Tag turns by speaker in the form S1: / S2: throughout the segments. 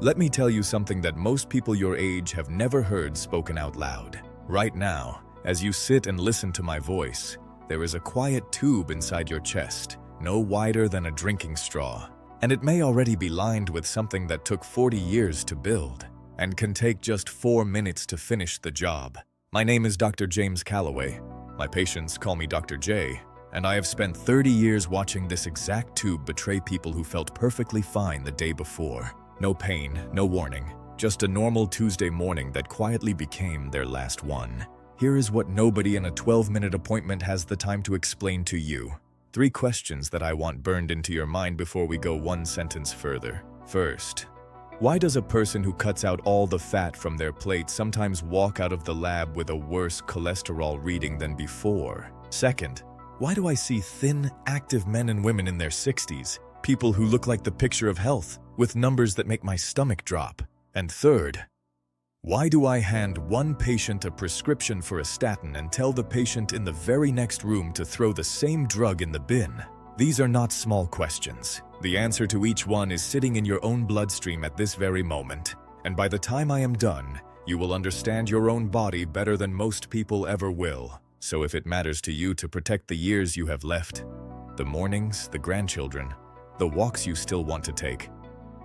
S1: Let me tell you something that most people your age have never heard spoken out loud. Right now, as you sit and listen to my voice, there is a quiet tube inside your chest, no wider than a drinking straw. And it may already be lined with something that took 40 years to build, and can take just 4 minutes to finish the job. My name is Dr. James Calloway. My patients call me Dr. J, and I have spent 30 years watching this exact tube betray people who felt perfectly fine the day before. No pain, no warning, just a normal Tuesday morning that quietly became their last one. Here is what nobody in a 12-minute appointment has the time to explain to you. 3 questions that I want burned into your mind before we go one sentence further. First, why does a person who cuts out all the fat from their plate sometimes walk out of the lab with a worse cholesterol reading than before? Second, why do I see thin, active men and women in their 60s, people who look like the picture of health, with numbers that make my stomach drop? And third, why do I hand one patient a prescription for a statin and tell the patient in the very next room to throw the same drug in the bin? These are not small questions. The answer to each one is sitting in your own bloodstream at this very moment. And by the time I am done, you will understand your own body better than most people ever will. So if it matters to you to protect the years you have left, the mornings, the grandchildren, the walks you still want to take,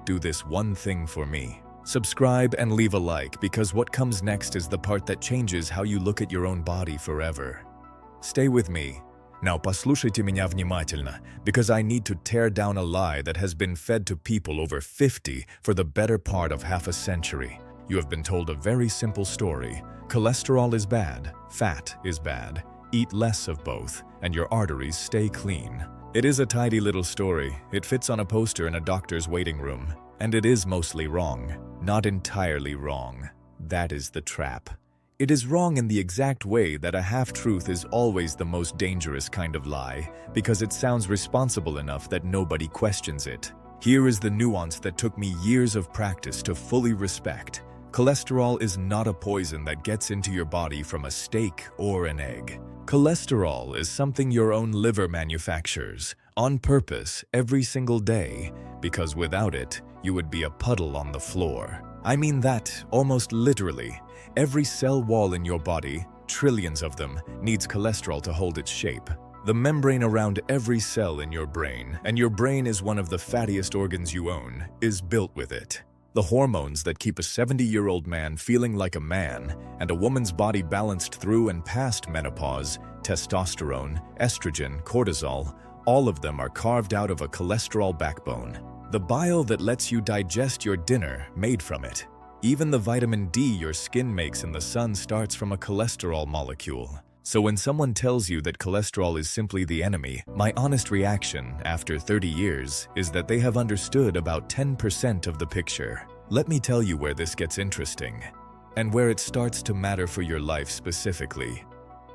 S1: do this one thing for me. Subscribe and leave a like, because what comes next is the part that changes how you look at your own body forever. Stay with me. Now послушайте меня внимательно, because I need to tear down a lie that has been fed to people over 50 for the better part of half a century. You have been told a very simple story. Cholesterol is bad, fat is bad, eat less of both, and your arteries stay clean. It is a tidy little story. It fits on a poster in a doctor's waiting room. And it is mostly wrong. Not entirely wrong. That is the trap. It is wrong in the exact way that a half-truth is always the most dangerous kind of lie, because it sounds responsible enough that nobody questions it. Here is the nuance that took me years of practice to fully respect. Cholesterol is not a poison that gets into your body from a steak or an egg. Cholesterol is something your own liver manufactures, on purpose, every single day, because without it, you would be a puddle on the floor. I mean that, almost literally. Every cell wall in your body, trillions of them, needs cholesterol to hold its shape. The membrane around every cell in your brain, and your brain is one of the fattiest organs you own, is built with it. The hormones that keep a 70-year-old man feeling like a man, and a woman's body balanced through and past menopause, testosterone, estrogen, cortisol, all of them are carved out of a cholesterol backbone. The bile that lets you digest your dinner made from it. Even the vitamin D your skin makes in the sun starts from a cholesterol molecule. So when someone tells you that cholesterol is simply the enemy, my honest reaction, after 30 years, is that they have understood about 10% of the picture. Let me tell you where this gets interesting, and where it starts to matter for your life specifically.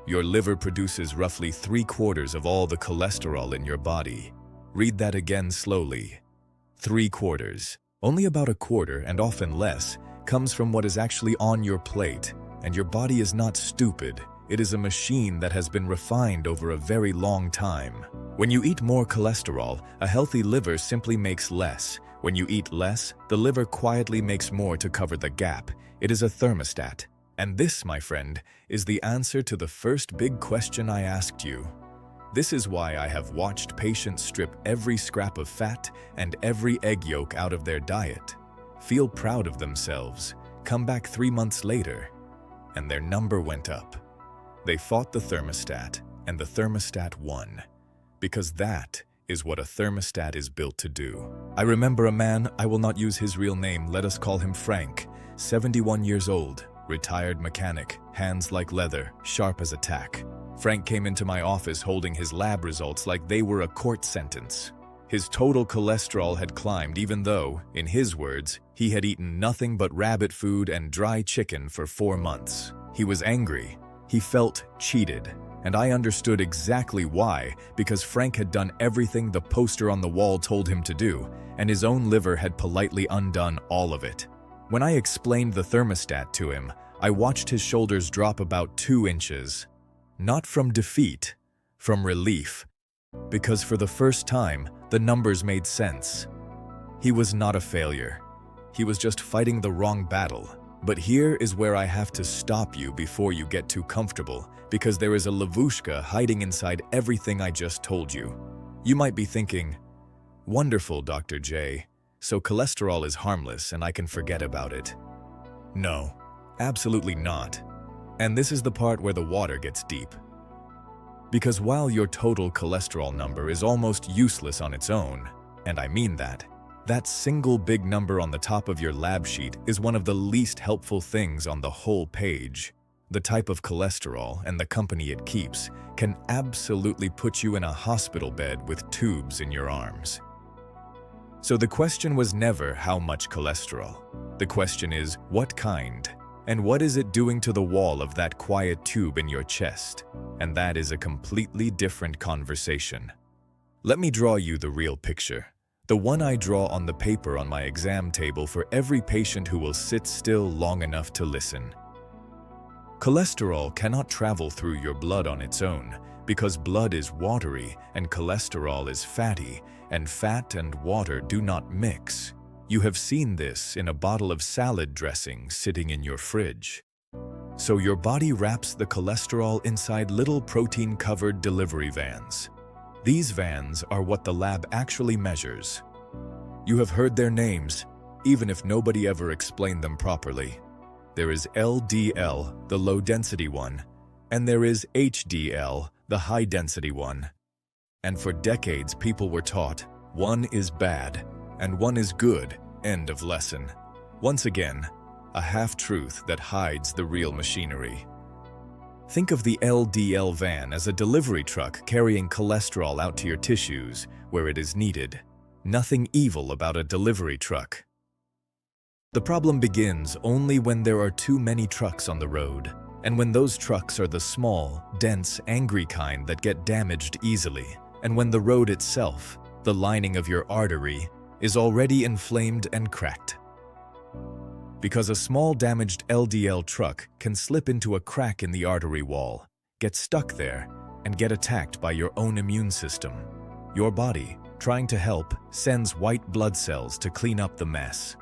S1: Your liver produces roughly 3/4 of all the cholesterol in your body. Read that again slowly. 3/4. Only about 1/4, and often less, comes from what is actually on your plate. And your body is not stupid. It is a machine that has been refined over a very long time. When you eat more cholesterol, a healthy liver simply makes less. When you eat less, the liver quietly makes more to cover the gap. It is a thermostat. And this, my friend, is the answer to the first big question I asked you. This is why I have watched patients strip every scrap of fat and every egg yolk out of their diet, feel proud of themselves, come back 3 months later, and their number went up. They fought the thermostat, and the thermostat won. Because that is what a thermostat is built to do. I remember a man, I will not use his real name, let us call him Frank, 71 years old, retired mechanic, hands like leather, sharp as a tack. Frank came into my office holding his lab results like they were a court sentence. His total cholesterol had climbed even though, in his words, he had eaten nothing but rabbit food and dry chicken for 4 months. He was angry. He felt cheated. And I understood exactly why, because Frank had done everything the poster on the wall told him to do, and his own liver had politely undone all of it. When I explained the thermostat to him, I watched his shoulders drop about 2 inches. Not from defeat, from relief. Because for the first time, the numbers made sense. He was not a failure. He was just fighting the wrong battle. But here is where I have to stop you before you get too comfortable, because there is a lavushka hiding inside everything I just told you. You might be thinking, "Wonderful, Dr. J. So cholesterol is harmless and I can forget about it." No, absolutely not. And this is the part where the water gets deep. Because while your total cholesterol number is almost useless on its own, and I mean that single big number on the top of your lab sheet is one of the least helpful things on the whole page. The type of cholesterol and the company it keeps can absolutely put you in a hospital bed with tubes in your arms. So the question was never how much cholesterol. The question is what kind, and what is it doing to the wall of that quiet tube in your chest? And that is a completely different conversation. Let me draw you the real picture. The one I draw on the paper on my exam table for every patient who will sit still long enough to listen. Cholesterol cannot travel through your blood on its own because blood is watery and cholesterol is fatty, and fat and water do not mix. You have seen this in a bottle of salad dressing sitting in your fridge. So your body wraps the cholesterol inside little protein-covered delivery vans. These vans are what the lab actually measures. You have heard their names, even if nobody ever explained them properly. There is LDL, the low-density one, and there is HDL, the high-density one. And for decades, people were taught, one is bad, and one is good, end of lesson. Once again, a half-truth that hides the real machinery. Think of the LDL van as a delivery truck carrying cholesterol out to your tissues where it is needed. Nothing evil about a delivery truck. The problem begins only when there are too many trucks on the road, and when those trucks are the small, dense, angry kind that get damaged easily, and when the road itself, the lining of your artery, is already inflamed and cracked. Because a small damaged LDL truck can slip into a crack in the artery wall, get stuck there, and get attacked by your own immune system. Your body, trying to help, sends white blood cells to clean up the mess.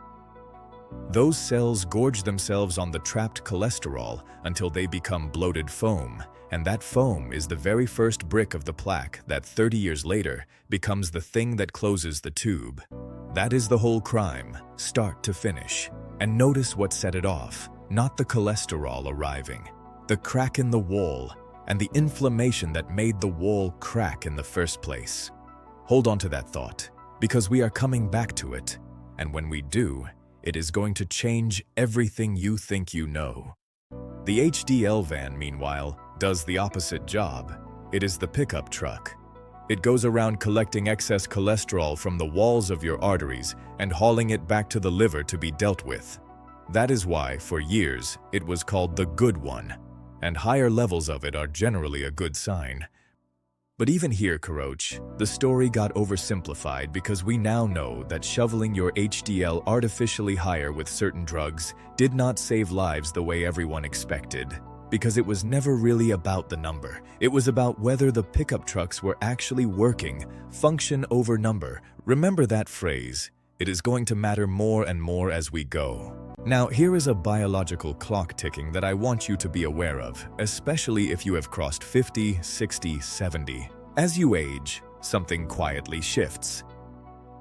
S1: Those cells gorge themselves on the trapped cholesterol until they become bloated foam, and that foam is the very first brick of the plaque that 30 years later becomes the thing that closes the tube. That is the whole crime, start to finish. And notice what set it off, not the cholesterol arriving, the crack in the wall, and the inflammation that made the wall crack in the first place. Hold on to that thought, because we are coming back to it, and when we do, it is going to change everything you think you know. The HDL van, meanwhile, does the opposite job. It is the pickup truck. It goes around collecting excess cholesterol from the walls of your arteries and hauling it back to the liver to be dealt with. That is why, for years, it was called the good one, and higher levels of it are generally a good sign. But even here, Karoch, the story got oversimplified because we now know that shoveling your HDL artificially higher with certain drugs did not save lives the way everyone expected. Because it was never really about the number. It was about whether the pickup trucks were actually working, function over number. Remember that phrase. It is going to matter more and more as we go. Now, here is a biological clock ticking that I want you to be aware of, especially if you have crossed 50, 60, 70. As you age, something quietly shifts.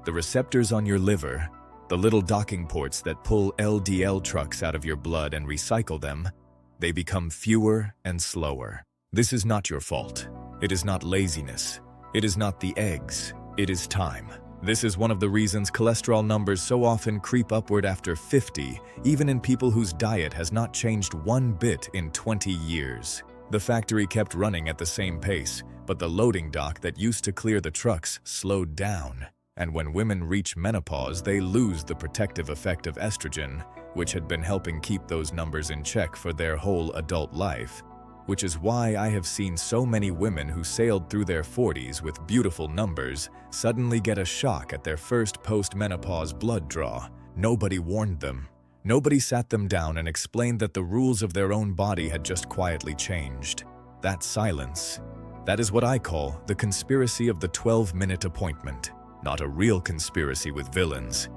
S1: The receptors on your liver, the little docking ports that pull LDL trucks out of your blood and recycle them, they become fewer and slower. This is not your fault. It is not laziness. It is not the eggs. It is time. This is one of the reasons cholesterol numbers so often creep upward after 50, even in people whose diet has not changed one bit in 20 years. The factory kept running at the same pace, but the loading dock that used to clear the trucks slowed down. And when women reach menopause, they lose the protective effect of estrogen, which had been helping keep those numbers in check for their whole adult life. Which is why I have seen so many women who sailed through their 40s with beautiful numbers suddenly get a shock at their first post-menopause blood draw. Nobody warned them. Nobody sat them down and explained that the rules of their own body had just quietly changed. That silence. That is what I call the conspiracy of the 12-minute appointment. Not a real conspiracy with villains.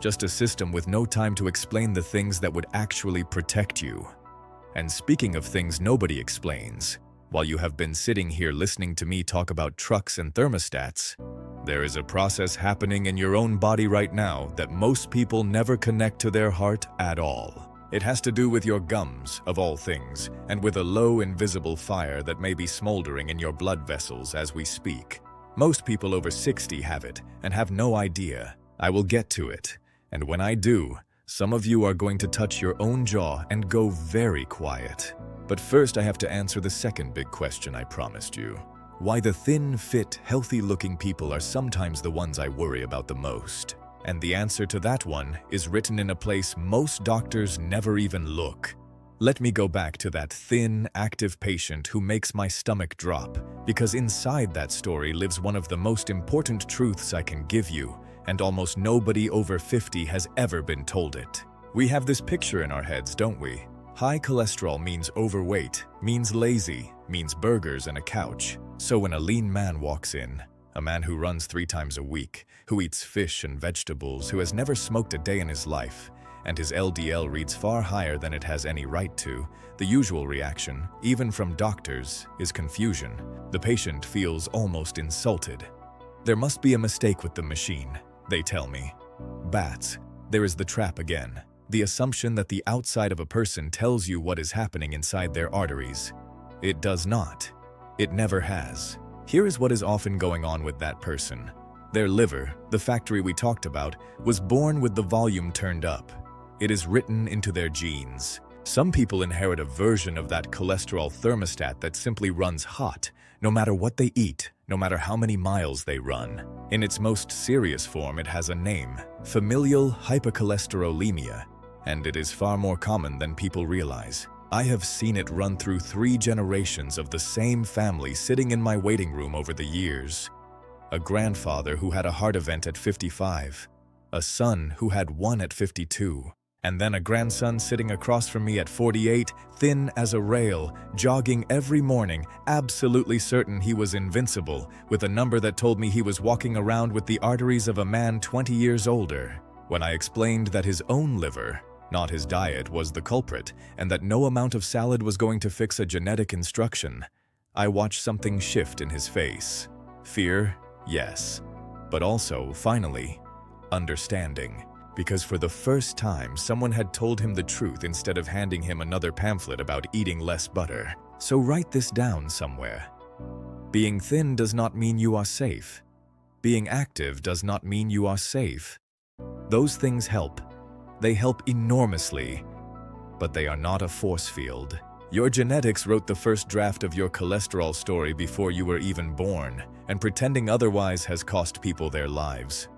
S1: just a system with no time to explain the things that would actually protect you. And speaking of things nobody explains, while you have been sitting here listening to me talk about trucks and thermostats, there is a process happening in your own body right now that most people never connect to their heart at all. It has to do with your gums, of all things, and with a low invisible fire that may be smoldering in your blood vessels as we speak. Most people over 60 have it and have no idea. I will get to it, and when I do, some of you are going to touch your own jaw and go very quiet. But first I have to answer the second big question I promised you. Why the thin, fit, healthy-looking people are sometimes the ones I worry about the most. And the answer to that one is written in a place most doctors never even look. Let me go back to that thin, active patient who makes my stomach drop, because inside that story lives one of the most important truths I can give you, and almost nobody over 50 has ever been told it. We have this picture in our heads, don't we? High cholesterol means overweight, means lazy, means burgers and a couch. So when a lean man walks in, a man who runs 3 times a week, who eats fish and vegetables, who has never smoked a day in his life, and his LDL reads far higher than it has any right to, the usual reaction, even from doctors, is confusion. The patient feels almost insulted. There must be a mistake with the machine, they tell me. Bats, there is the trap again. The assumption that the outside of a person tells you what is happening inside their arteries. It does not. It never has. Here is what is often going on with that person. Their liver, the factory we talked about, was born with the volume turned up. It is written into their genes. Some people inherit a version of that cholesterol thermostat that simply runs hot, no matter what they eat, no matter how many miles they run. In its most serious form, it has a name: familial hypercholesterolemia, and it is far more common than people realize. I have seen it run through 3 generations of the same family sitting in my waiting room over the years. A grandfather who had a heart event at 55, a son who had one at 52, and then a grandson sitting across from me at 48, thin as a rail, jogging every morning, absolutely certain he was invincible, with a number that told me he was walking around with the arteries of a man 20 years older. When I explained that his own liver, not his diet, was the culprit, and that no amount of salad was going to fix a genetic instruction, I watched something shift in his face. Fear, yes, but also, finally, understanding. Because for the first time, someone had told him the truth instead of handing him another pamphlet about eating less butter. So write this down somewhere. Being thin does not mean you are safe. Being active does not mean you are safe. Those things help. They help enormously, but they are not a force field. Your genetics wrote the first draft of your cholesterol story before you were even born, and pretending otherwise has cost people their lives.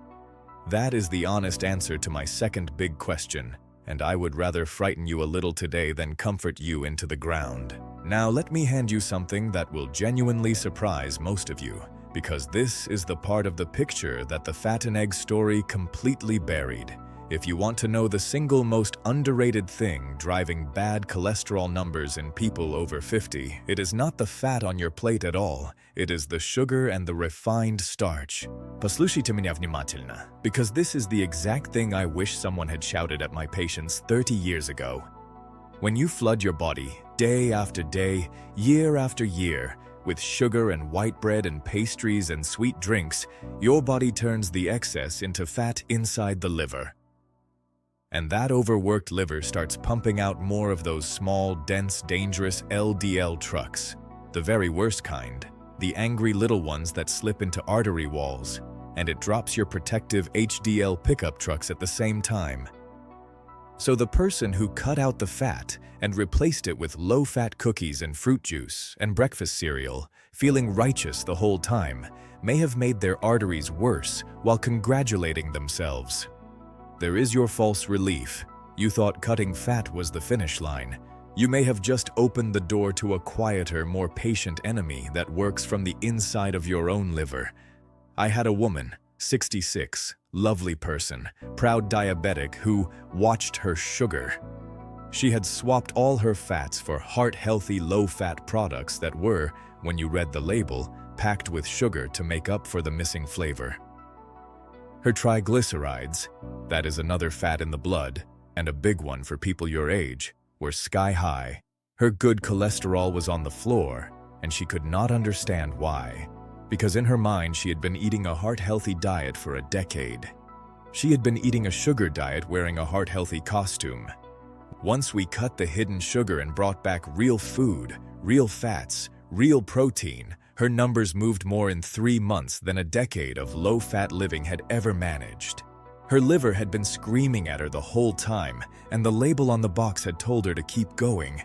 S1: That is the honest answer to my second big question, and I would rather frighten you a little today than comfort you into the ground. Now let me hand you something that will genuinely surprise most of you, because this is the part of the picture that the fat and egg story completely buried. If you want to know the single most underrated thing driving bad cholesterol numbers in people over 50, it is not the fat on your plate at all. It is the sugar and the refined starch. Послушайте меня внимательно, because this is the exact thing I wish someone had shouted at my patients 30 years ago. When you flood your body, day after day, year after year, with sugar and white bread and pastries and sweet drinks, your body turns the excess into fat inside the liver. And that overworked liver starts pumping out more of those small, dense, dangerous LDL trucks. The very worst kind, the angry little ones that slip into artery walls, and it drops your protective HDL pickup trucks at the same time. So the person who cut out the fat and replaced it with low-fat cookies and fruit juice and breakfast cereal, feeling righteous the whole time, may have made their arteries worse while congratulating themselves. There is your false relief. You thought cutting fat was the finish line. You may have just opened the door to a quieter, more patient enemy that works from the inside of your own liver. I had a woman, 66, lovely person, proud diabetic who watched her sugar. She had swapped all her fats for heart-healthy, low-fat products that were, when you read the label, packed with sugar to make up for the missing flavor. Her triglycerides, that is another fat in the blood, and a big one for people your age, were sky high. Her good cholesterol was on the floor, and she could not understand why, because in her mind she had been eating a heart-healthy diet for a decade. She had been eating a sugar diet wearing a heart-healthy costume. Once we cut the hidden sugar and brought back real food, real fats, real protein, her numbers moved more in 3 months than a decade of low-fat living had ever managed. Her liver had been screaming at her the whole time, and the label on the box had told her to keep going,